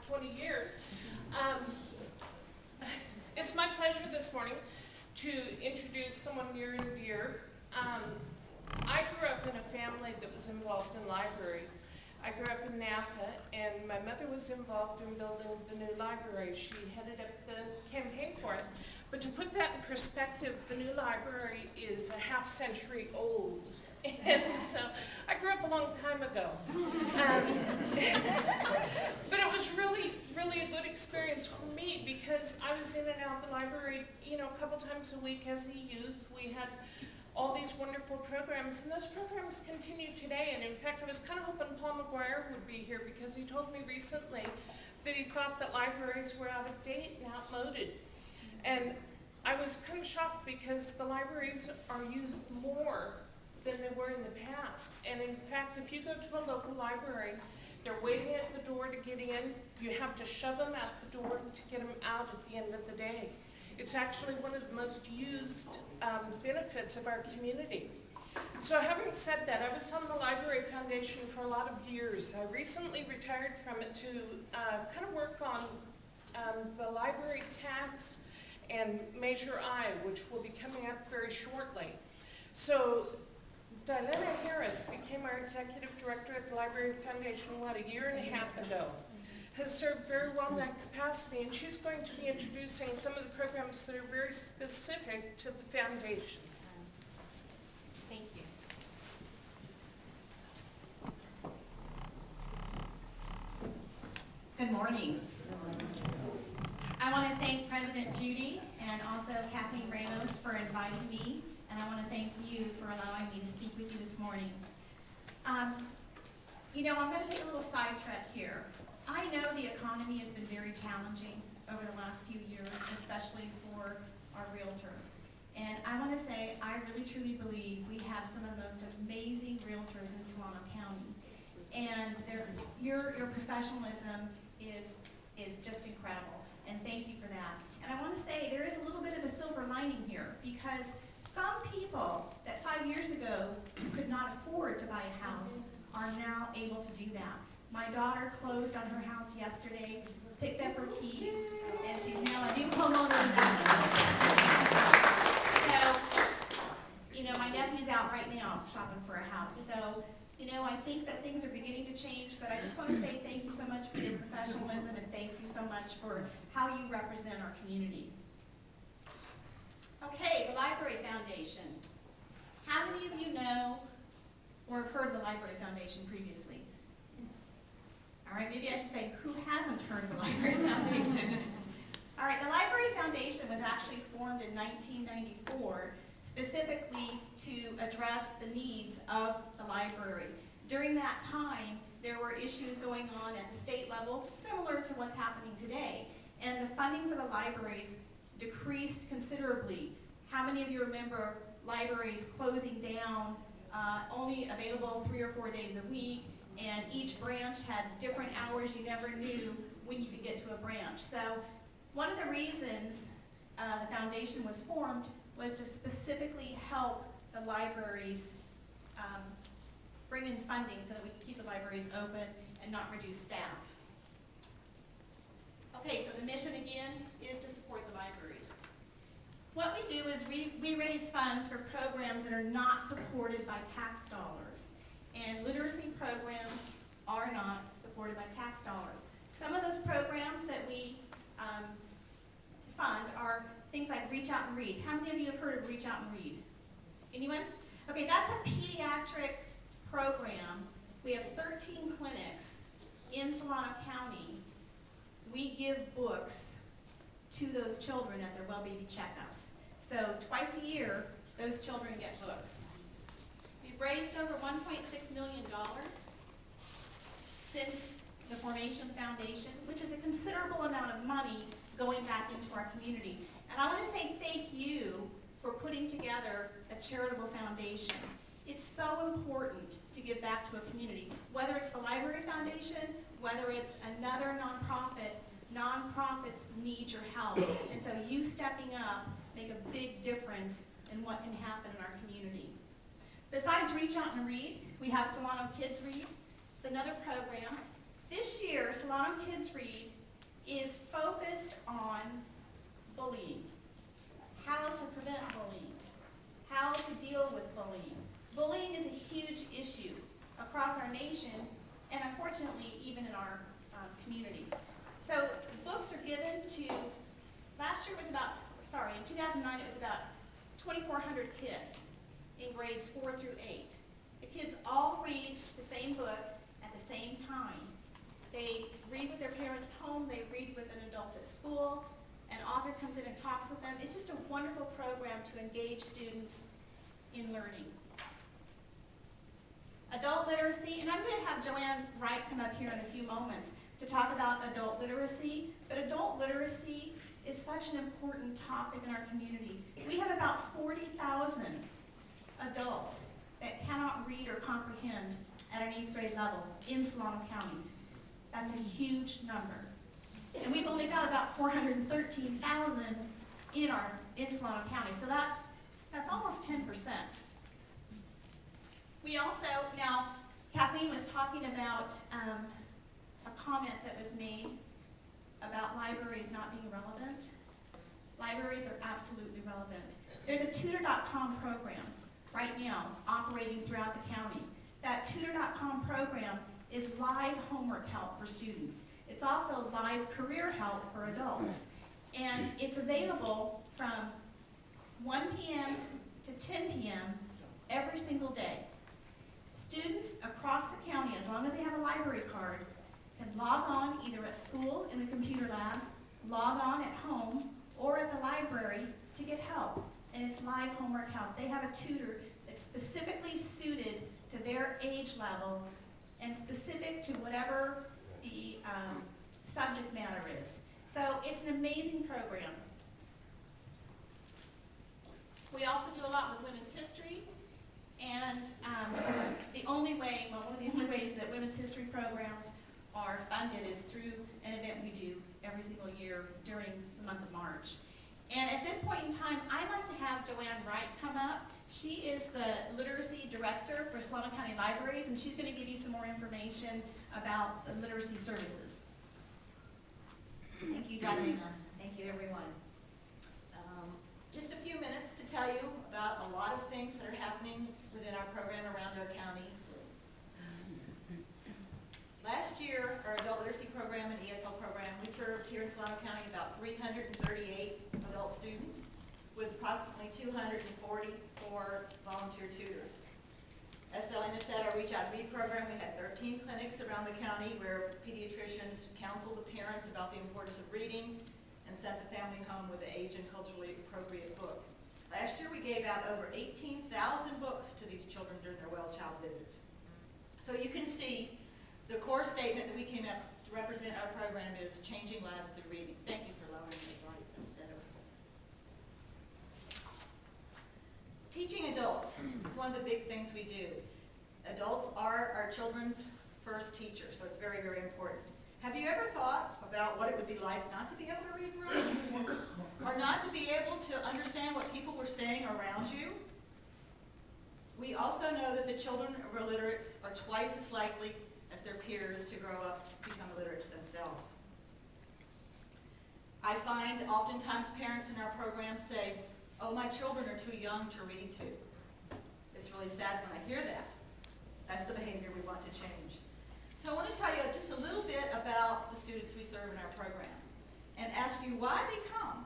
20 years. It's my pleasure this morning to introduce someone near and dear. I grew up in a family that was involved in libraries. I grew up in Napa, and my mother was involved in building the new library. She headed up the campaign for it. But to put that in perspective, the new library is a half century old. And so I grew up a long time ago. But it was really a good experience for me because I was in and out of the library, a couple times a week as a youth. We had all these wonderful programs, and those programs continue today. And in fact, I was kind of hoping Paul McGuire would be here because he told me recently that he thought that libraries were out of date and outmoded. And I was kind of shocked because the libraries are used more than they were in the past. And in fact, if you go to a local library, they're waiting at the door to get in. You have to shove them out the door to get them out at the end of the day. It's actually one of the most used benefits of our community. So having said that, I was on the Library Foundation for a lot of years. I recently retired from it to kind of work on the library tax and Measure I, which will be coming up very shortly. So Diana Harris became our executive director at the Library Foundation, a year and a half ago. Has served very well in that capacity, and she's going to be introducing some of the programs that are very specific to the foundation. Thank you. Good morning. I want to thank President Judy and also Kathleen Ramos for inviting me, and I want to thank you for allowing me to speak with you this morning. I'm going to take a little sidetrack here. I know the economy has been very challenging over the last few years, especially for our realtors. And I want to say, I really truly believe we have some of the most amazing realtors in Solano County. And your professionalism is just incredible. And thank you for that. And I want to say there is a little bit of a silver lining here because some people that 5 years ago could not afford to buy a house are now able to do that. My daughter closed on her house yesterday, picked up her keys, and she's now a new homeowner in that. So, my nephew's out right now shopping for a house. So, I think that things are beginning to change, but I just want to say thank you so much for your professionalism and thank you so much for how you represent our community. Okay, the Library Foundation. How many of you know or have heard of the Library Foundation previously? All right, maybe I should say, who hasn't heard of the Library Foundation? All right, the Library Foundation was actually formed in 1994 specifically to address the needs of the library. During that time, there were issues going on at the state level, similar to what's happening today, and the funding for the libraries decreased considerably. How many of you remember libraries closing down, only available 3 or 4 days a week, and each branch had different hours you never knew when you could get to a branch. So one of the reasons the foundation was formed was to specifically help the libraries bring in funding so that we can keep the libraries open and not reduce staff. Okay, so the mission again is to support the libraries. What we do is we raise funds for programs that are not supported by tax dollars. And literacy programs are not supported by tax dollars. Some of those programs that we fund are things like Reach Out and Read. How many of you have heard of Reach Out and Read? Anyone? Okay, that's a pediatric program. We have 13 clinics in Solano County. We give books to those children at their well baby checkups. So twice a year, those children get books. We've raised over $1.6 million since the formation of the foundation, which is a considerable amount of money going back into our community. And I want to say thank you for putting together a charitable foundation. It's so important to give back to a community, whether it's the Library Foundation, whether it's another nonprofit. Nonprofits need your help, and so you stepping up make a big difference in what can happen in our community. Besides Reach Out and Read, we have Solano Kids Read. It's another program. This year, Solano Kids Read is focused on bullying, how to prevent bullying, how to deal with bullying. Bullying is a huge issue across our nation and unfortunately even in our community. So books are given to, last year was about, in 2009 it was about 2,400 kids in grades 4 through 8. The kids all read the same book at the same time. They read with their parent at home, they read with an adult at school, an author comes in and talks with them. It's just a wonderful program to engage students in learning. Adult literacy, and I'm going to have Joanne Wright come up here in a few moments to talk about adult literacy, but adult literacy is such an important topic in our community. We have about 40,000 adults that cannot read or comprehend at an 8th grade level in Solano County. That's a huge number. And we've only got about 413,000 in Solano County, so that's almost 10%. We also, now Kathleen was talking about a comment that was made about libraries not being relevant. Libraries are absolutely relevant. There's a tutor.com program right now operating throughout the county. That tutor.com program is live homework help for students. It's also live career help for adults. And it's available from 1 p.m. to 10 p.m. every single day. Students across the county, as long as they have a library card, can log on either at school in the computer lab, log on at home, or at the library to get help. And it's live homework help. They have a tutor that's specifically suited to their age level and specific to whatever the subject matter is. So it's an amazing program. We also do a lot with women's history, and one of the only ways that women's history programs are funded is through an event we do every single year during the month of March. And at this point in time, I'd like to have Joanne Wright come up. She is the literacy director for Solano County Libraries, and she's going to give you some more information about the literacy services. Thank you, Darlena. Thank you, everyone. Just a few minutes to tell you about a lot of things that are happening within our program around our county. Last year, our adult literacy program and ESL program, we served here in Solano County about 338 adult students with approximately 244 volunteer tutors. As Darlena said, our Reach Out and Read program, we had 13 clinics around the county where pediatricians counseled the parents about the importance of reading and sent the family home with an age and culturally appropriate book. Last year, we gave out over 18,000 books to these children during their well child visits. So you can see the core statement that we came up to represent our program is changing lives through reading. Thank you for lowering the slides, that's better. Teaching adults, it's one of the big things we do. Adults are our children's first teachers, so it's very, very important. Have you ever thought about what it would be like not to be able to read and write? Or not to be able to understand what people were saying around you? We also know that the children of illiterates are twice as likely as their peers to grow up to become illiterates themselves. I find oftentimes parents in our program say, oh, my children are too young to read to. It's really sad when I hear that. That's the behavior we want to change. So I want to tell you just a little bit about the students we serve in our program and ask you why they come.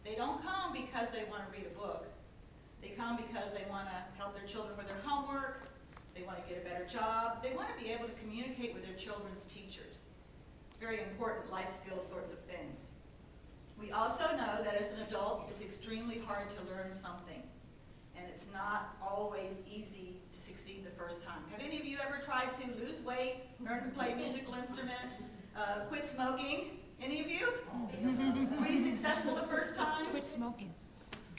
They don't come because they want to read a book. They come because they want to help their children with their homework. They want to get a better job. They want to be able to communicate with their children's teachers. Very important life skills sorts of things. We also know that as an adult, it's extremely hard to learn something. And it's not always easy to succeed the first time. Have any of you ever tried to lose weight, learn to play a musical instrument, quit smoking? Any of you? Were you successful the first time? Quit smoking.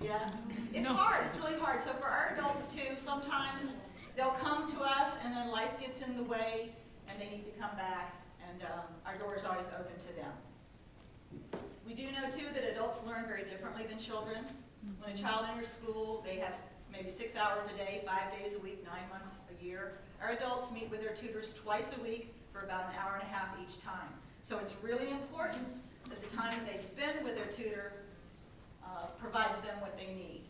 Yeah. It's hard. It's really hard. So for our adults too, sometimes they'll come to us and then life gets in the way and they need to come back, and our door is always open to them. We do know too that adults learn very differently than children. When a child enters school, they have maybe 6 hours a day, 5 days a week, 9 months a year. Our adults meet with their tutors twice a week for about an hour and a half each time. So it's really important that the time that they spend with their tutor provides them what they need.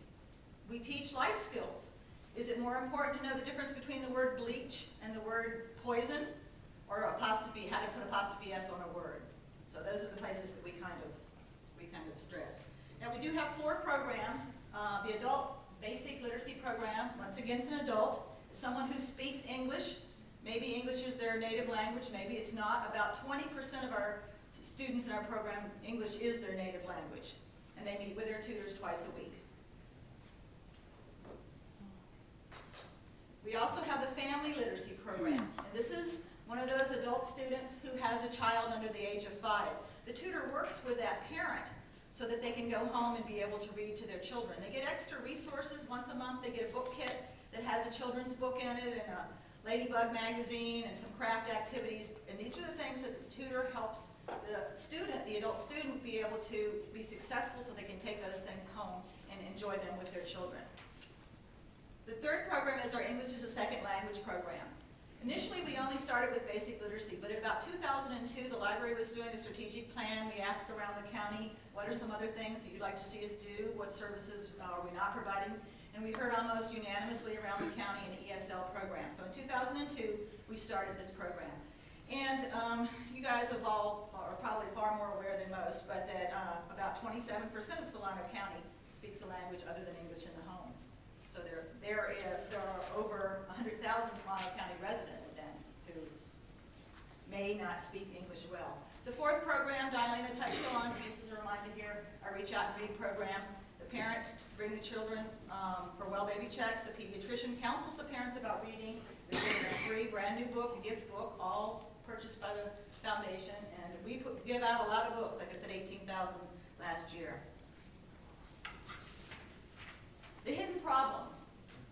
We teach life skills. Is it more important to know the difference between the word bleach and the word poison, or apostrophe, how to put apostrophe S on a word? So those are the places that we kind of stress. Now we do have 4 programs. The adult basic literacy program, once again, it's an adult. It's someone who speaks English. Maybe English is their native language, maybe it's not. About 20% of our students in our program, English is their native language. And they meet with their tutors twice a week. We also have the family literacy program. And this is one of those adult students who has a child under the age of 5. The tutor works with that parent so that they can go home and be able to read to their children. They get extra resources once a month. They get a book kit that has a children's book in it and a Ladybug magazine and some craft activities. And these are the things that the tutor helps the student, the adult student, be able to be successful so they can take those things home and enjoy them with their children. The third program is our English as a Second Language program. Initially, we only started with basic literacy, but in about 2002, the library was doing a strategic plan. We asked around the county, what are some other things that you'd like to see us do? What services are we not providing? And we heard almost unanimously around the county an ESL program. So in 2002, we started this program. And you guys have all are probably far more aware than most, but that about 27% of Solano County speaks a language other than English in the home. So there are over 100,000 Solano County residents then who may not speak English well. The fourth program, Diana touched on, just as a reminder here, our Reach Out and Read program. The parents bring the children for well baby checks. The pediatrician counsels the parents about reading. They're getting a free brand new book, a gift book, all purchased by the foundation. And we give out a lot of books, like I said, 18,000 last year. The hidden problems.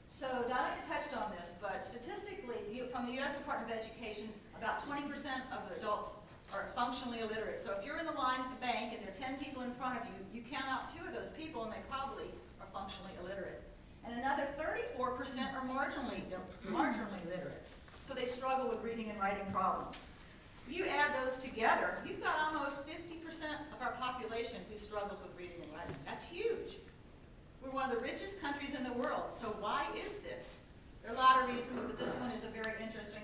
So Diana touched on this, but statistically, from the U.S. Department of Education, about 20% of the adults are functionally illiterate. So if you're in the line at the bank and there are 10 people in front of you, you count out 2 of those people and they probably are functionally illiterate. And another 34% are marginally literate. So they struggle with reading and writing problems. If you add those together, you've got almost 50% of our population who struggles with reading and writing. That's huge. We're one of the richest countries in the world, so why is this? There are a lot of reasons, but this one is a very interesting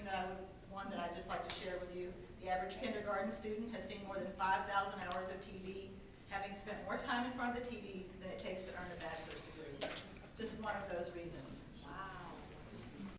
one that I'd just like to share with you. The average kindergarten student has seen more than 5,000 hours of TV, having spent more time in front of the TV than it takes to earn a bachelor's degree. Just one of those reasons.